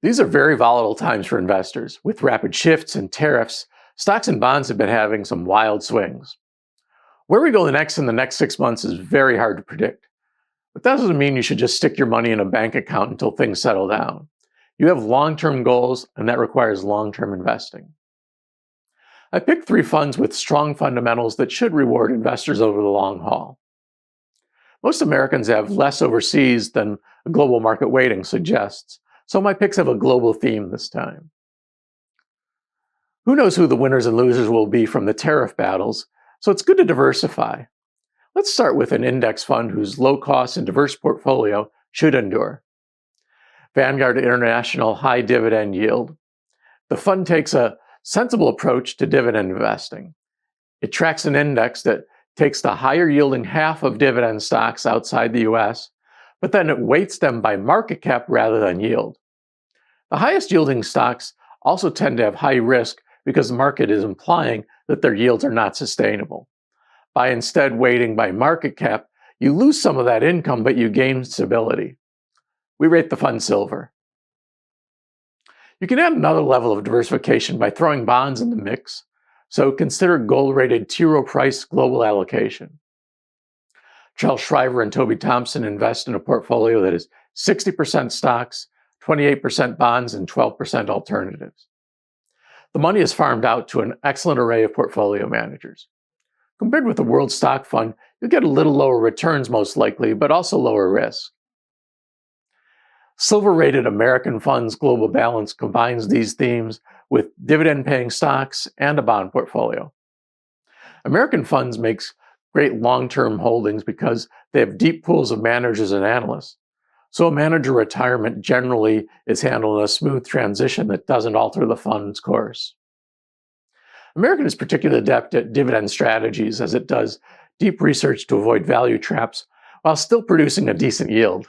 These are very volatile times for investors. With rapid shifts in tariffs, stocks and bonds have been having some wild swings. Where we go next in the next 6 months is very hard to predict. But that doesn't mean you should just stick your money in a bank account until things settle down. You have long-term goals, and that requires long-term investing. I picked 3 funds with strong fundamentals that should reward investors over the long haul. Most Americans have less overseas than a global market weighting suggests, so my picks have a global theme this time. Who knows who the winners and losers will be from the tariff battles, so it's good to diversify. Let's start with an index fund whose low-cost and diverse portfolio should endure. Vanguard International High Dividend Yield. The fund takes a sensible approach to dividend investing. It tracks an index that takes the higher yielding half of dividend stocks outside the US, but then it weights them by market cap rather than yield. The highest yielding stocks also tend to have high risk because the market is implying that their yields are not sustainable. By instead weighting by market cap, you lose some of that income, but you gain stability. We rate the fund silver. You can add another level of diversification by throwing bonds in the mix, so consider gold-rated T. Rowe Price Global Allocation. Charles Shriver and Toby Thompson invest in a portfolio that is 60% stocks, 28% bonds, and 12% alternatives. The money is farmed out to an excellent array of portfolio managers. Compared with the World Stock Fund, you'll get a little lower returns most likely, but also lower risk. Silver-rated American Funds Global Balance combines these themes with dividend-paying stocks and a bond portfolio. American Funds makes great long-term holdings because they have deep pools of managers and analysts. So a manager retirement generally is handled in a smooth transition that doesn't alter the fund's course. American is particularly adept at dividend strategies as it does deep research to avoid value traps while still producing a decent yield.